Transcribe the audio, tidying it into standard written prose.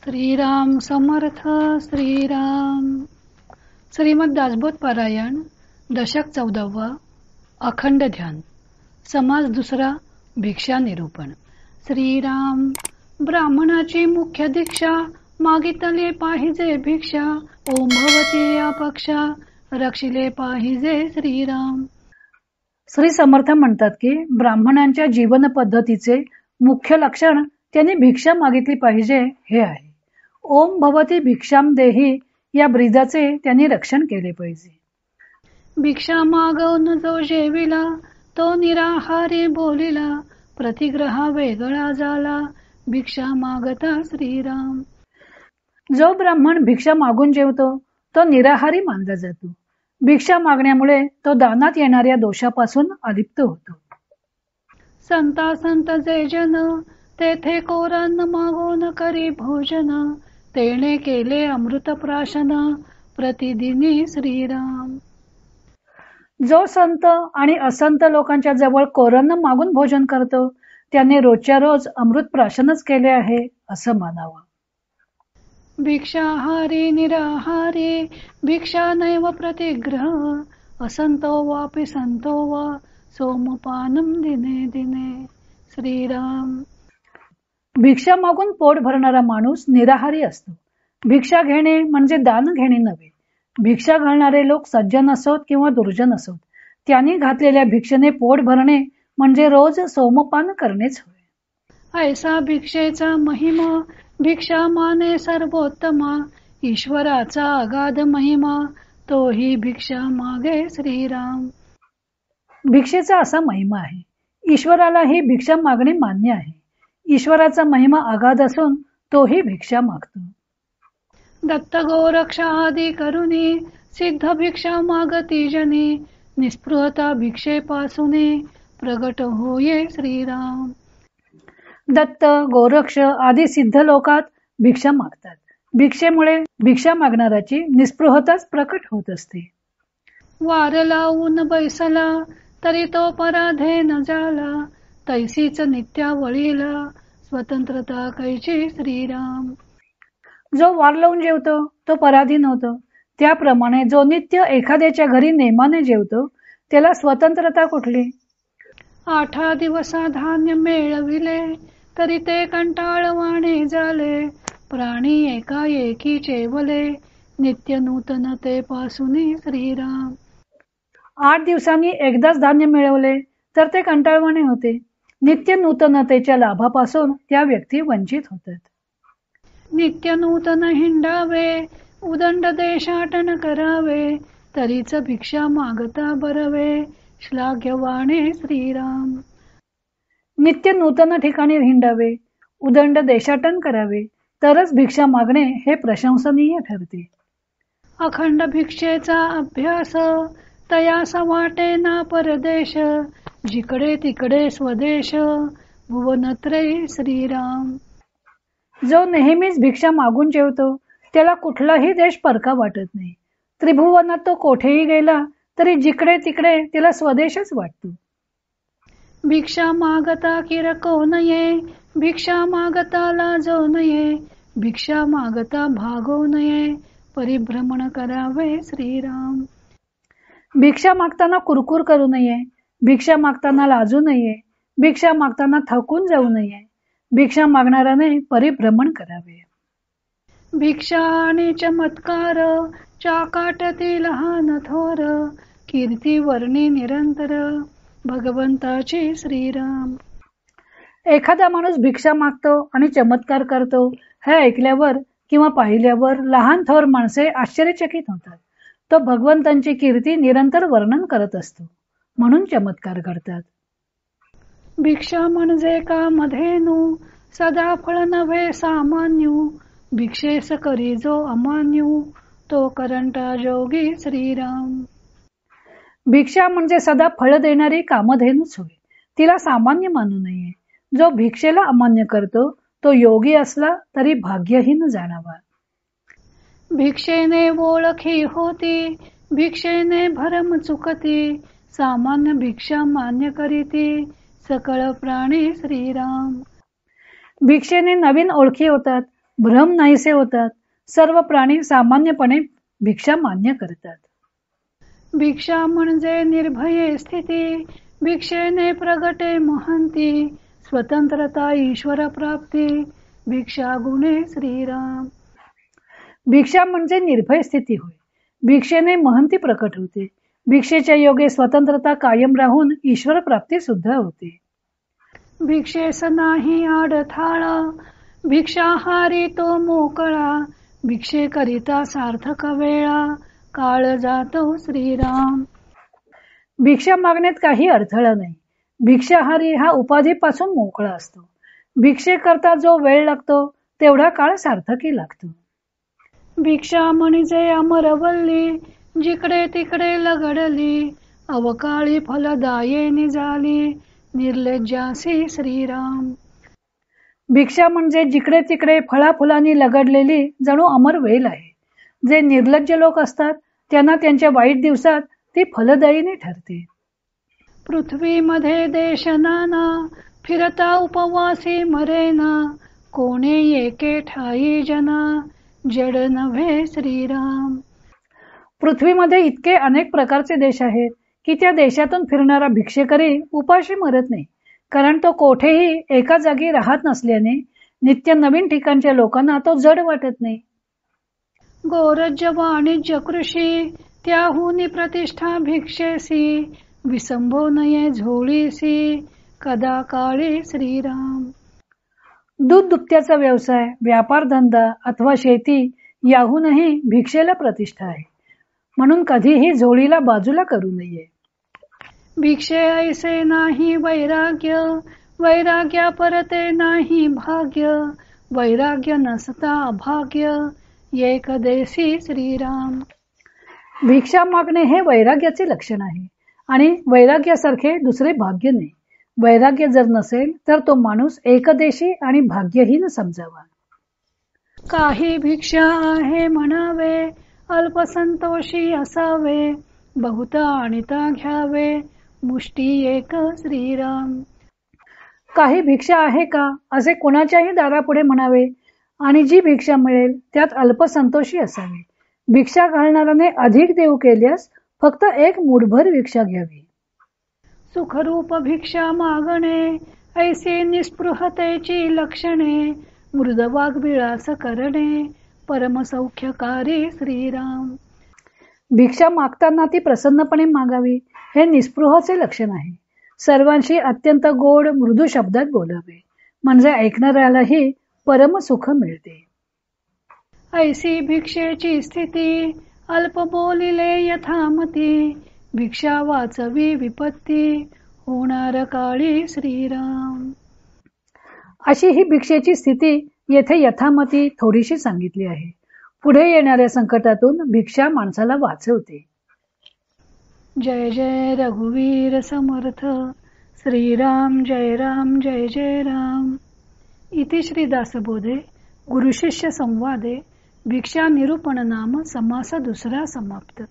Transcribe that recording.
श्रीराम समर्थ श्रीराम. श्रीमद दासबोध पारायण दशक 14. अखंड ध्यान. समास दुसरा. भिक्षा निरूपण. श्रीराम. ब्राह्मणाची मुख्य दीक्षा मागितले पाहिजे भिक्षा. ओम भवती या पक्षा रक्षिले पाहिजे श्रीराम. श्री समर्थ म्हणतात की ब्राह्मणांच्या जीवन पद्धतीचे मुख्य लक्षण त्यांनी भिक्षा मागितली पाहिजे हे आहे. ओम भवती भिक्षाम देही या ब्रीदाचे त्यांनी रक्षण केले पाहिजे. भिक्षा मागवून जो जेविला तो निराहारी बोलिला. प्रतिग्रहा वेगळा झाला भिक्षा मागता श्रीराम. जो ब्राह्मण भिक्षा मागून जेवतो तो निराहारी मानला जातो. भिक्षा मागण्यामुळे तो दानात येणाऱ्या दोषापासून अलिप्त होतो. संता संत जे जन तेथे कोरान मागून करी भोजन. तेणे केले अमृत प्राशन प्रतिदिनी श्रीराम. जो संत आणि असंत लोकांच्या जवळ कोरान मागून भोजन करतो त्याने रोजच्या रोज अमृत प्राशनच केले आहे असं मानावं. भिक्षाहारी निराहारी भिक्षा नैव प्रतिग्रह. असंतो वापि संतो वा सोमपानम दिने दिने श्रीराम. भिक्षा मागून पोट भरणारा माणूस निराहारी असतो. भिक्षा घेणे म्हणजे दान घेणे नव्हे. भिक्षा घालणारे लोक सज्जन असोत किंवा दुर्जन असोत त्यांनी घातलेल्या भिक्षेने पोट भरणे म्हणजे रोज सोमपान करणेच होय. ऐसा भिक्षेचा महिमा भिक्षा माने सर्वोत्तमा. ईश्वराचा अगाध महिमा तोही भिक्षा मागे श्रीराम. भिक्षेचा असा महिमा आहे. ईश्वरालाही भिक्षा मागणे मान्य आहे. ईश्वराचा महिमा अगाध असून तोही भिक्षा मागतो. दत्त गोरक्षा आदी करुणी सिद्ध भिक्षा मागती जनी. निस्पृहता भिक्षेपासूने प्रगट होये श्रीराम. दत्त गोरक्ष आदी सिद्ध लोकात भिक्षा मागतात. भिक्षेमुळे भिक्षा मागणाराची निस्पृहताच प्रकट होत असते. वार लावून बैसला तरी तो पराधे न झाला. तैसीच नित्यावळीला स्वतंत्रता कैची श्रीराम. जो वार लावून जेवतो तो पराधीन होतो. त्याप्रमाणे जो नित्य एखाद्याच्या घरी नेमाने जेवतो त्याला स्वतंत्रता कुठली. 8 दिवसा धान्य मिळविले तरी ते कंटाळवाणे झाले. प्राणी एकाएकी चेवले नित्य नूतनतेपासून श्रीराम. 8 दिवसांनी एकदाच धान्य मिळवले तर ते कंटाळवाणे होते. नित्य नूतनतेच्या लाभापासून त्या व्यक्ती वंचित होतात. नित्य नूतन हिंडावे उदंड देशाटन करावे. तरीच भिक्षा मागता बरवे श्लाघ्यवाणे श्रीराम. नित्य नूतन ठिकाणी हिंडावे उदंड देशाटन करावे तरच भिक्षा मागणे हे प्रशंसनीय ठरते. अखंड भिक्षेचा अभ्यास तयास वाटे ना परदेश. जिकडे तिकडे स्वदेश भुवनत्रयी श्रीराम. जो नेहमीच भिक्षा मागून जेवतो त्याला कुठलाही देश परका वाटत नाही. त्रिभुवनात तो कोठेही गेला तरी जिकडे तिकडे त्याला स्वदेशच वाटतो. भिक्षा मागता किरको नये भिक्षा मागता लाजो नये. भिक्षा मागता भागो नये परिभ्रमण करावे श्रीराम. भिक्षा मागताना कुरकुर करू नये. भिक्षा मागताना लाजू नये. भिक्षा मागताना थकून जाऊ नये. भिक्षा मागणाऱ्याने परिभ्रमण करावे. भिक्षा आणि चमत्कार चाकाटती लहान थोर. कीर्ती वर्णी निरंतर भगवंताची श्रीराम. एखादा माणूस भिक्षा मागतो आणि चमत्कार करतो हे ऐकल्यावर किंवा पाहिल्यावर लहान थोर माणसे आश्चर्यचकित होतात. तो भगवंतांची कीर्ती निरंतर वर्णन करत असतो म्हणून चमत्कार करतात. भिक्षा म्हणजे कामधेनू सदा फळ नव्हे सामान्यू. भिक्षेस करी जो अमान्यू तो करंटा जोगी श्रीराम. भिक्षा म्हणजे सदा फळ देणारी कामधेनूच होय. तिला सामान्य मानू नये. जो भिक्षेला अमान्य करतो तो योगी असला तरी भाग्यहीन जाणावा. भिक्षेने ओळखी होती भिक्षेने भरम चुकती. सामान्य भिक्षा मान्य करीती सकळ प्राणी श्रीराम. भिक्षेने नवीन ओळखी होतात भ्रम नाहीसे होतात. सर्व प्राणी सामान्यपणे भिक्षा मान्य करतात. भिक्षा म्हणजे निर्भय स्थिती, भिक्षेने प्रगटे महंती, स्वतंत्रता ईश्वर प्राप्ती, भिक्षा गुणे श्रीराम. भिक्षा म्हणजे निर्भय स्थिती होय. भिक्षेने महंती प्रकट होते. भिक्षेच्या योगे स्वतंत्रता कायम राहून ईश्वर प्राप्ती सुद्धा होते. भिक्षेस नाही आडथाळा, भिक्षाहारी तो मोकळा, भिक्षे करिता सार्थक वेळा, काळ जातो श्रीराम. भिक्षा मागण्यात काही अडथळा नाही. भिक्षाहारी हा उपाधीपासून मोकळा असतो. भिक्षे करता जो वेळ लागतो तेवढा काळ सार्थकी लागतो. भिक्षा म्हणजे अमरवल्ली, जिकडे तिकडे लगडली, अवकाळी फलदाये निजाली, निर्लज्जासी श्रीराम. भिक्षा म्हणजे जिकडे तिकडे फळाफुलांनी लगडलेली जणू अमर वेल आहे. जे निर्लज्ज लोक असतात त्यांना त्यांच्या वाईट दिवसात ती फलदायिनी ठरते. पृथ्वीमध्ये देश नाना, फिरता उपवासी मरेना, कोणे एके ठाई जना, जड नव्हे श्रीराम. पृथ्वीमध्ये इतके अनेक प्रकारचे देश आहेत की त्या देशातून फिरणारा भिक्षेकरी उपाशी मरत नाही. कारण तो कोठेही एका जागी राहत नसल्याने नित्य नवीन ठिकाणच्या लोकांना तो जड वाटत नाही. गोरज्य वाणिज्य कृषी, त्याहुनी प्रतिष्ठा भिक्षेसी, विसंभो नये झोळीसी, कदा काळी श्रीराम. दूध दुभत्याचा व्यवसाय, व्यापार धंदा अथवा शेती याहूनही भिक्षेला प्रतिष्ठा आहे. म्हणून कधीही झोळीला बाजूला करू नये. भिक्षे ऐसे नाही वैराग्य, वैराग्या परते नाही भाग्य, वैराग्य नसता अभाग्य, एक देशी श्रीराम. भिक्षा मागणे हे वैराग्याचे लक्षण आहे आणि वैराग्यासारखे दुसरे भाग्य नाही. वैराग्य जर नसेल तर तो माणूस एकदेशी आणि भाग्यहीन समजावा. काही भिक्षा आहे म्हणावे, अल्पसंतोषी असावे, बहुत आणिता घ्यावे, मुष्टी एक श्रीराम. काही भिक्षा आहे का असे कोणाच्याही दारापुढे म्हणावे आणि जी भिक्षा मिळेल त्यात अल्पसंतोषी असावे. भिक्षा घालणाऱ्याने अधिक देऊ केल्यास फक्त एक मूठभर भिक्षा घ्यावी. सुखरूप भिक्षा मागणे, ऐसे निस्पृहतेची लक्षणे, मृदवाग विळास करणे, परमसौख्यकारी श्रीराम. भिक्षा मागताना ती प्रसन्नपणे मागावी हे निस्पृहाचे लक्षण आहे. सर्वांशी अत्यंत गोड मृदू शब्दात बोलावे म्हणजे ऐकणाऱ्यालाही परम सुख मिळते. ऐसी भिक्षेची स्थिती, अल्प बोलिले यथामती, भिक्षा वाचवी विपत्ती, होणार काळी श्रीराम. अशी ही भिक्षेची स्थिती येथे यथामती थोडीशी सांगितली आहे. पुढे येणाऱ्या संकटातून भिक्षा माणसाला वाचवते. जय जय रघुवीर समर्थ, श्रीराम जय राम जय जय राम. इति श्री दासबोधे गुरुशिष्य संवादे भिक्षा निरूपण नाम समास दुसरा समाप्त.